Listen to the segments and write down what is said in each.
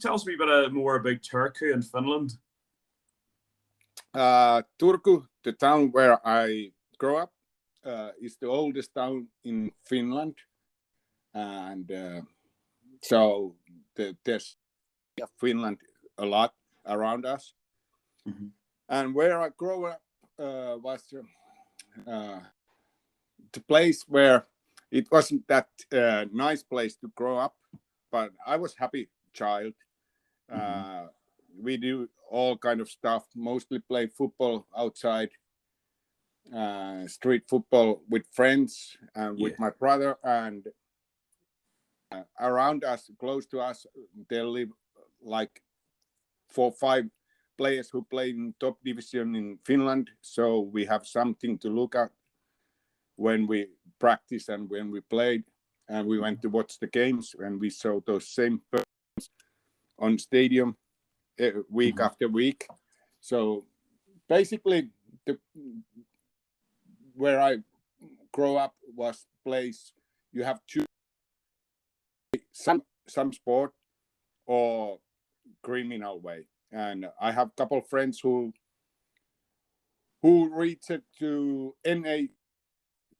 tell us a wee bit more about Turku and Finland? Turku, the town where I grew up, is the oldest town in Finland. And so there's Finland a lot around us. Mm-hmm. And where I grew up was the place where it wasn't that nice place to grow up, but I was happy child. Mm-hmm. We do all kind of stuff, mostly play football outside, street football with friends and with my brother. And around us, close to us, there live like 4 or 5 players who play in top division in Finland. So we have something to look at when we practice and when we played. And we went to watch the games, and we saw those same persons on stadium week after week. So basically, where I grew up was place you have to some sport or criminal way. And I have a couple of friends who reached to NA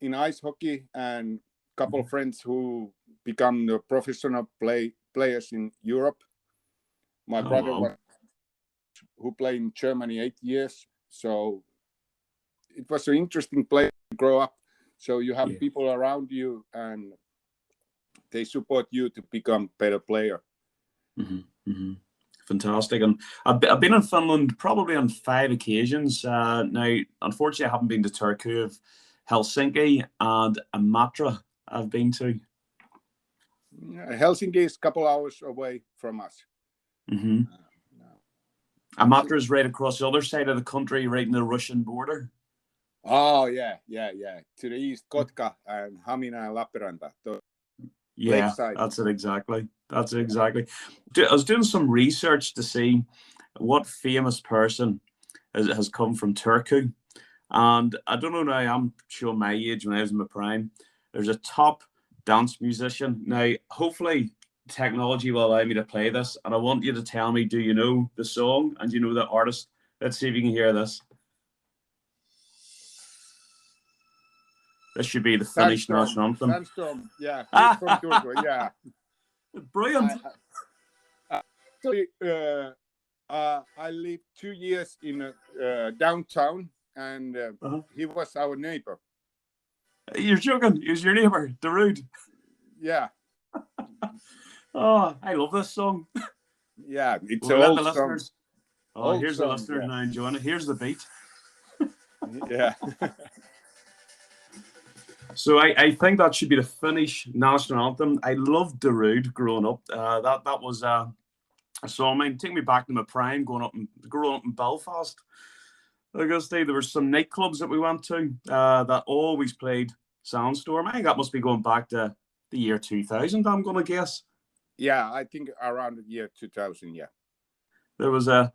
in ice hockey, and a couple of friends who become the professional players in Europe. My brother who played in Germany 8 years. So it was an interesting place to grow up. So you have people around you, and they support you to become better player. Mm-hmm. Mm-hmm. Fantastic. And I've been in Finland probably on 5 occasions. Now, unfortunately, I haven't been to Turku. Of Helsinki and Imatra I've been to. Helsinki is a couple hours away from us. Mm-hmm. Imatra is right across the other side of the country, right in the Russian border. Oh, yeah. To the east, Kotka and Hamina and Lappeenranta. Yeah, that's it exactly. I was doing some research to see what famous person has come from Turku. And I don't know now, I'm showing my age when I was in my prime. There's a top dance musician. Now, hopefully, technology will allow me to play this. And I want you to tell me, do you know the song and do you know the artist? Let's see if you can hear this. This should be the Finnish national anthem. Sandstorm, yeah. He's from Turku, yeah. Brilliant. Actually, I lived 2 years in downtown, and he was our neighbor. You're joking? He was your neighbor, Darude. Yeah. Oh, I love this song. Yeah, it's an old song. Oh, here's the listeners now enjoying it. Here's the beat. Yeah. So I think that should be the Finnish national anthem. I loved Darude growing up. That was a song of mine. Take me back to my prime, growing up in Belfast. Akusti, there were some nightclubs that we went to that always played Sandstorm. I think that must be going back to the year 2000, I'm going to guess. Yeah, I think around the year 2000, yeah. There was a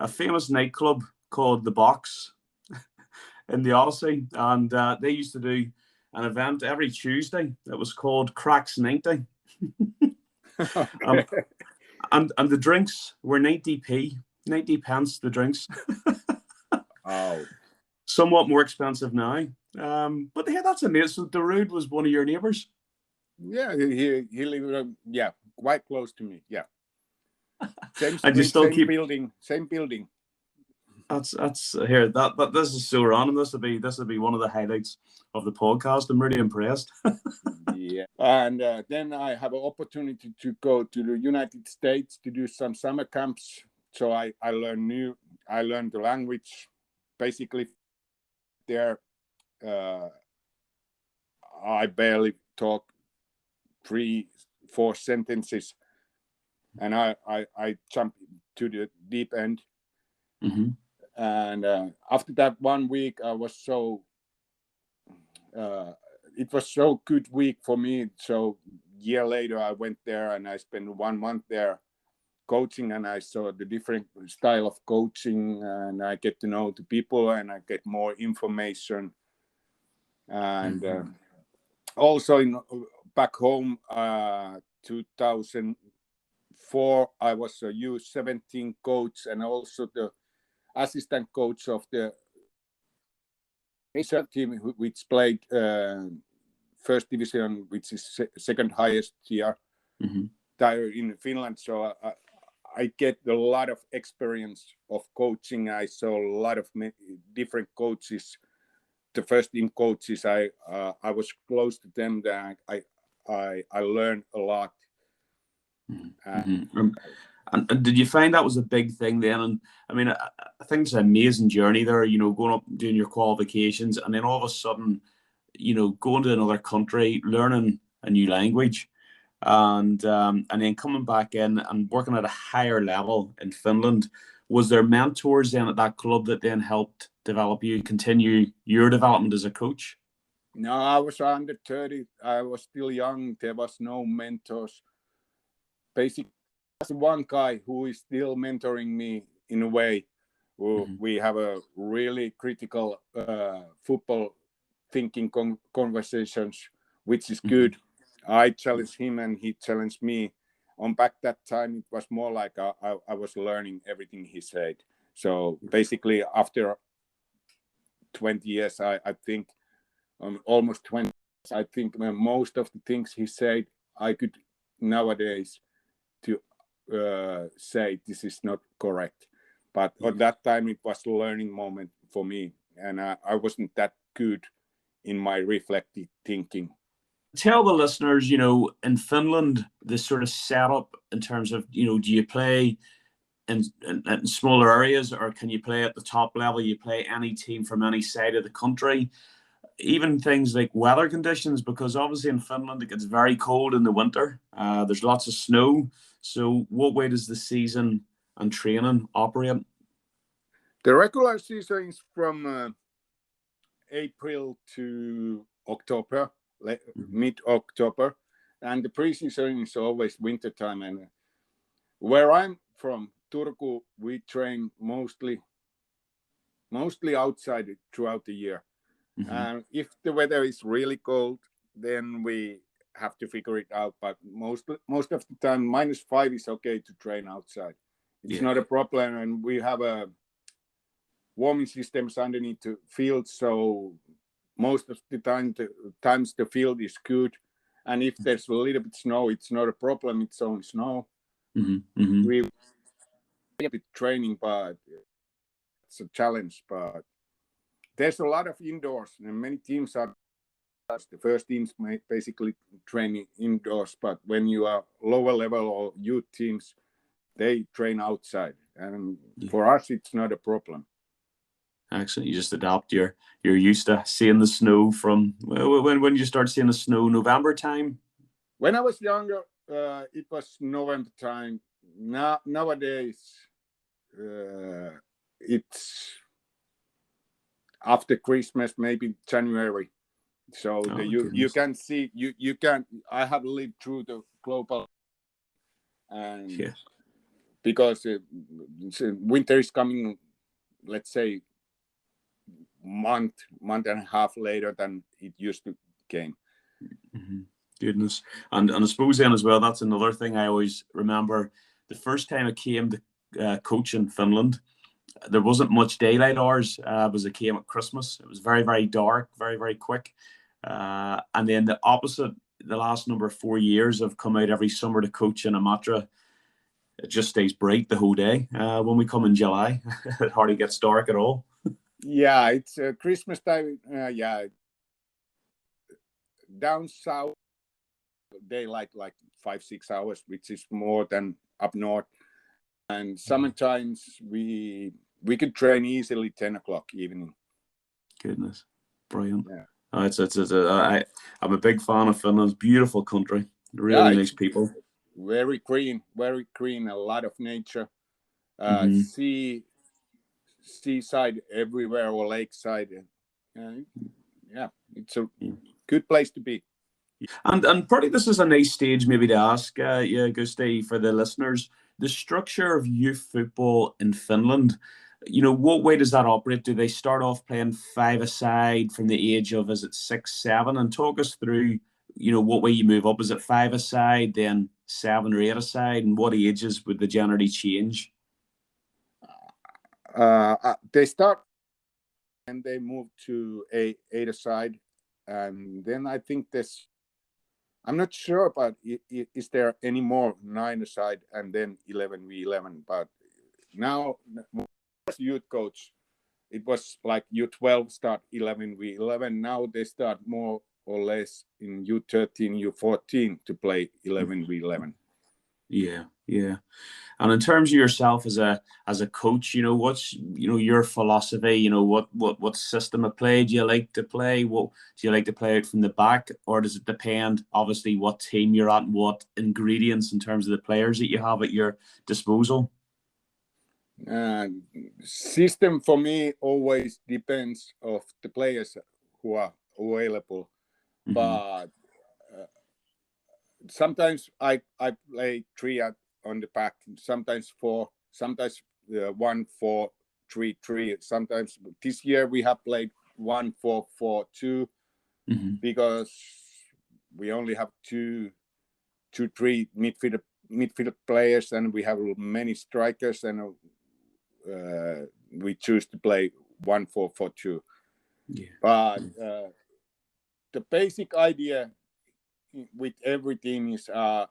famous nightclub called The Box in the Odyssey, and they used to do an event every Tuesday that was called Cracks 90. Okay. And the drinks were 90p, 90 pence, the drinks. Oh. Somewhat more expensive now. But yeah, that's amazing. So Darude was one of your neighbours? Yeah, he lived, quite close to me, yeah. Same street, and you still same building. That's here. That this is so random. This will be one of the highlights of the podcast. I'm really impressed. Yeah, and then I have an opportunity to go to the United States to do some summer camps. So I learned the language. Basically, there I barely talk 3-4 sentences, and I jumped to the deep end. Mm-hmm. And after that 1 week, I was so it was so good week for me. So year later, I went there and I spent 1 month there coaching, and I saw the different style of coaching, and I get to know the people and I get more information. And also back home, 2005 before I was a U17 coach and also the assistant coach of the team, which played first division, which is second highest tier in Finland. So I get a lot of experience of coaching. I saw a lot of different coaches. The first team coaches, I was close to them. That I learned a lot. And did you find that was a big thing then? And I mean, I think it's an amazing journey there, you know, going up, doing your qualifications, and then all of a sudden, you know, going to another country, learning a new language, and then coming back in and working at a higher level in Finland. Was there mentors then at that club that then helped develop you, continue your development as a coach? No, I was under 30. I was still young. There was no mentors. Basically, there's one guy who is still mentoring me in a way. We have a really critical football thinking conversations, which is good. I challenge him and he challenged me. On back that time, it was more like I was learning everything he said. So basically, after 20 years, I think, almost 20, I think most of the things he said, I could nowadays to say this is not correct. But at that time, it was a learning moment for me. And I wasn't that good in my reflective thinking. Tell the listeners, you know, in Finland, this sort of setup in terms of, you know, do you play in smaller areas, or can you play at the top level? You play any team from any side of the country, even things like weather conditions, because obviously in Finland it gets very cold in the winter. There's lots of snow. So what way does the season and training operate? The regular season is from April to October, mid-October, and the preseason is always wintertime. And where I'm from, Turku, we train mostly outside throughout the year. And if the weather is really cold, then we have to figure it out. But most of the time, -5 is okay to train outside. It's not a problem, and we have a warming systems underneath the field, so most of the times the field is good. And if there's a little bit snow, it's not a problem. It's only snow. We bit training, but it's a challenge. But there's a lot of indoors, and many teams are. The first teams basically training indoors, but when you are lower level or youth teams, they train outside. And for us, it's not a problem. Excellent. You just adapt. You're used to seeing the snow from when you start seeing the snow, November time? When I was younger, it was November time. Nowadays, it's after Christmas, maybe January. So you can see, you can. I have lived through the global, and because winter is coming, let's say, month and a half later than it used to came. Goodness. And I suppose then as well, that's another thing I always remember. The first time I came to coach in Finland, there wasn't much daylight hours as I came at Christmas. It was very, very dark, very, very quick. And then the opposite, the last number of 4 years, I've come out every summer to coach in Imatra. It just stays bright the whole day. When we come in July, it hardly gets dark at all. Yeah, it's Christmas time. Down south, daylight like 5-6 hours, which is more than up north. And sometimes we could train easily 10 o'clock evening. Goodness, brilliant. Yeah. I'm a big fan of Finland. It's a beautiful country. Really nice people. Very green. A lot of nature. Seaside everywhere, or lakeside. It's a good place to be. And probably this is a nice stage maybe to ask Akusti, for the listeners, the structure of youth football in Finland. You know, what way does that operate? Do they start off playing 5-a-side from the age of, is it 6, 7? And talk us through what way you move up? Is it 5-a-side, then 7 or 8-a-side, and what ages would they generally change? They start and they move to 8-a-side, and then I think this. I'm not sure, but is there any more 9-a-side and then 11v11? But now, as youth coach, it was like U12 start 11v11. Now they start more or less in U13, U14 to play 11v11. Yeah. And in terms of yourself as a coach, what's your philosophy? What system of play do you like to play? What do you like to play out from the back, or does it depend, obviously, what team you're at and what ingredients in terms of the players that you have at your disposal? System for me always depends of the players who are available, but sometimes I play 3 on the back, sometimes 4, sometimes 1-4-3-3. Sometimes this year we have played 1-4-4-2 because we only have 2-3 midfield players, and we have many strikers, and we choose to play 1-4-4-2. But the basic idea with every team is I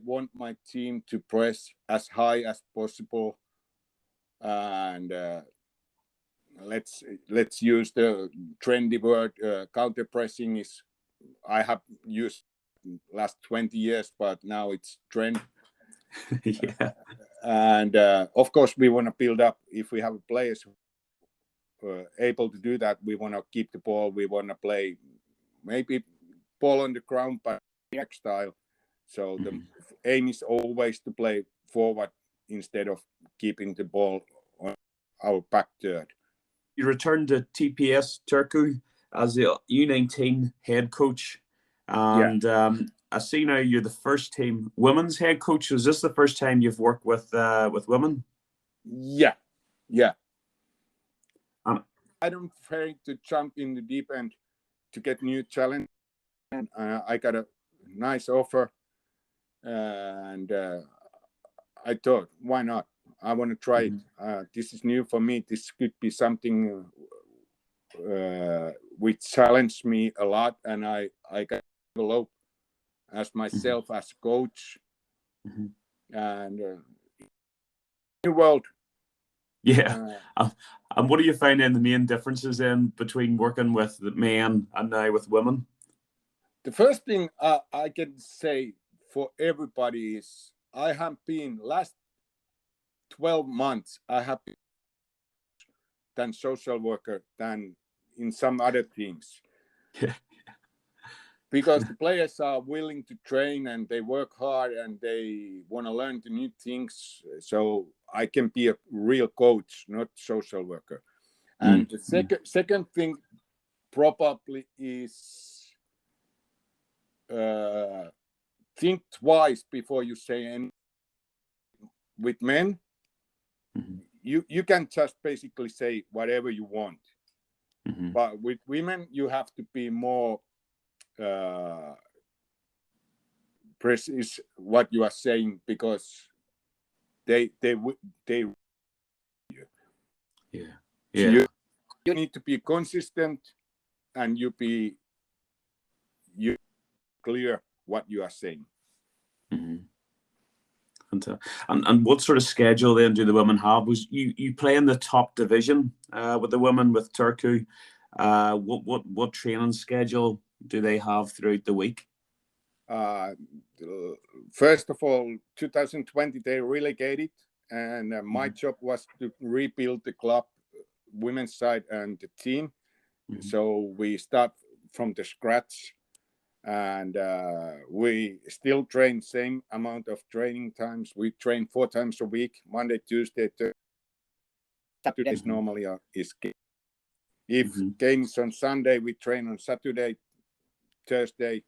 want my team to press as high as possible, and let's use the trendy word counter pressing. Is I have used last 20 years, but now it's trend. And of course we want to build up. If we have players able to do that, we want to keep the ball. We want to play maybe ball on the ground, but style. So the aim is always to play forward instead of keeping the ball on our back third. You returned to TPS Turku as the U19 head coach, and I see now you're the first team women's head coach. Is this the first time you've worked with women? Yeah. I don't afraid to jump in the deep end to get new challenge, and I got a nice offer, and I thought, why not? I want to try it. This is new for me. This could be something which challenged me a lot, and I got to develop as myself as coach, and new world. Yeah. And what do you find in the main differences then between working with the men and now with women? The first thing I can say for everybody is I have been last 12 months, I have been than social worker than in some other teams. Because the players are willing to train and they work hard and they want to learn the new things. So I can be a real coach, not social worker. And the second thing probably is think twice before you say anything. With men, you can just basically say whatever you want. But with women, you have to be more precise what you are saying, because they so you need to be consistent, and you clear what you are saying. And what sort of schedule then do the women have? Was you play in the top division with the women with Turku? What training schedule do they have throughout the week? First of all, 2020 they relegated, and my job was to rebuild the club, women's side and the team. So we start from the scratch, and we still train same amount of training times. We train 4 times a week: Monday, Tuesday, Thursday. Saturdays normally is game. If game is on Sunday, we train on Saturday, Thursday,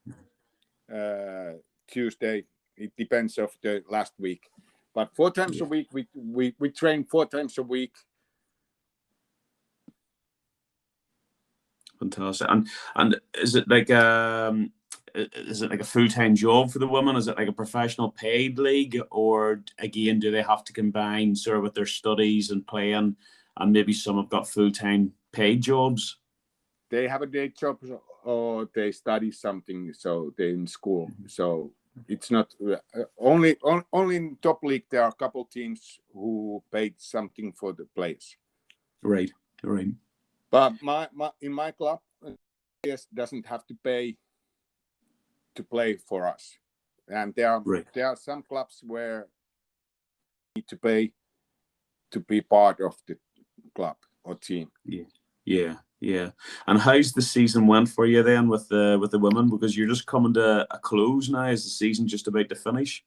Tuesday. It depends of the last week, but 4 times a week we train 4 times a week. Fantastic. And is it like is it like a full-time job for the women? Is it like a professional paid league, or again, do they have to combine sort of with their studies and playing, and maybe some have got full-time paid jobs? They have a day job or they study something, so they're in school. So it's not only in top league. There are a couple teams who paid something for the players. Right. But in my club, players doesn't have to pay to play for us, and there are some clubs where you need to pay to be part of the club or team. Yeah. And how's the season went for you then with the women? Because you're just coming to a close now. Is the season just about to finish?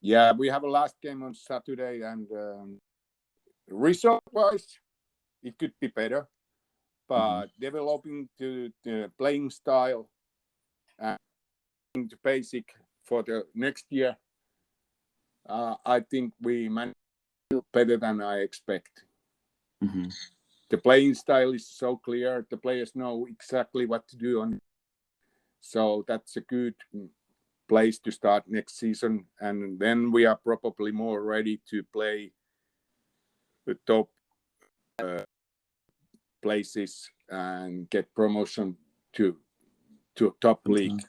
Yeah, we have a last game on Saturday, and result-wise, it could be better. But developing the playing style and the basic for the next year, I think we managed better than I expect. The playing style is so clear. The players know exactly what to do on. So that's a good place to start next season. And then we are probably more ready to play the top places and get promotion to top league.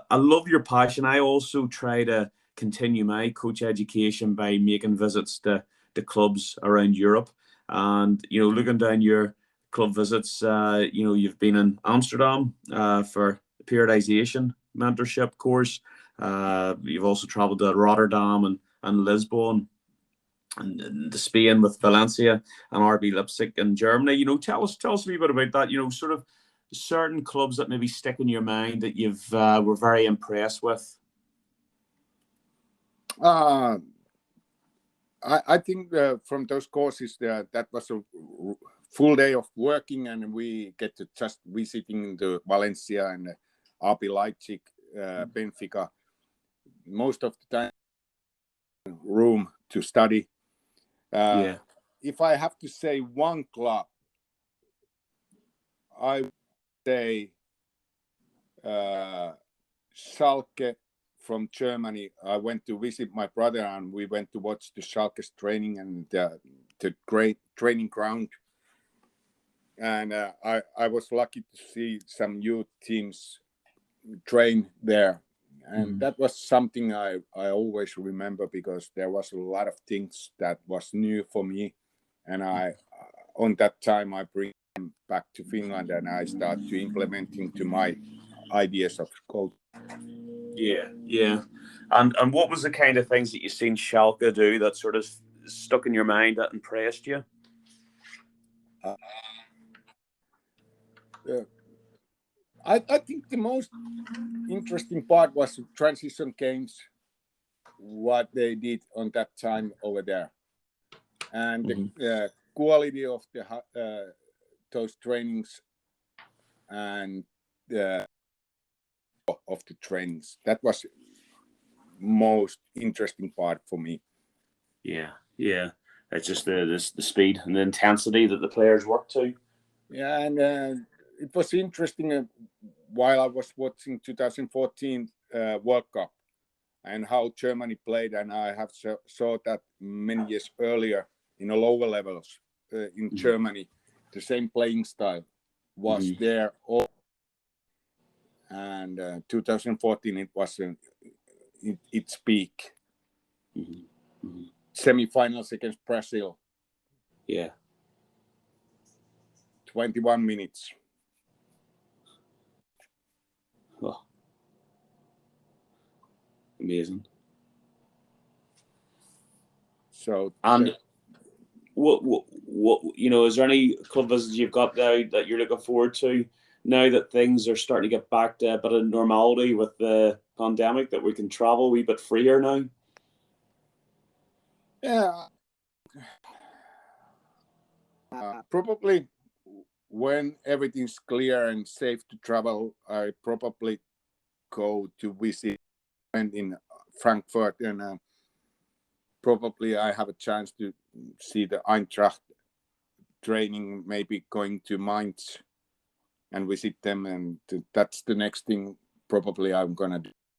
I love your passion. I also try to continue my coach education by making visits to clubs around Europe. And, looking down your club visits, you've been in Amsterdam for the periodization mentorship course. You've also traveled to Rotterdam and Lisbon, and to Spain with Valencia and RB Leipzig in Germany. Tell us a wee bit about that. Sort of certain clubs that maybe stick in your mind that you've were very impressed with. I think from those courses that was a full day of working, and we get to just visiting the Valencia and RB Leipzig, Benfica. Most of the time, room to study. If I have to say one club, I would say Schalke from Germany. I went to visit my brother, and we went to watch the Schalke's training and the great training ground. And I was lucky to see some youth teams train there. And that was something I always remember, because there was a lot of things that was new for me. And on that time, I bring them back to Finland, and I start to implementing to my ideas of coaching. Yeah. And what was the kind of things that you seen Schalke do that sort of stuck in your mind that impressed you? I think the most interesting part was transition games, what they did on that time over there, and the quality of those trainings and of the trainings. That was most interesting part for me. Yeah. It's just the speed and the intensity that the players work to. Yeah, and it was interesting while I was watching 2014 World Cup and how Germany played, and I have saw that many years earlier in the lower levels in Germany. The same playing style was there, and 2014 it was its peak. Semi-finals against Brazil. 21 minutes. Oh. Amazing. So, and what is there any club visits you've got now that you're looking forward to now that things are starting to get back to a bit of normality with the pandemic, that we can travel a wee bit freer now? Yeah. Probably when everything's clear and safe to travel, I probably go to visit in Frankfurt, and probably I have a chance to see the Eintracht training, maybe going to Mainz and visit them, and that's the next thing probably I'm gonna do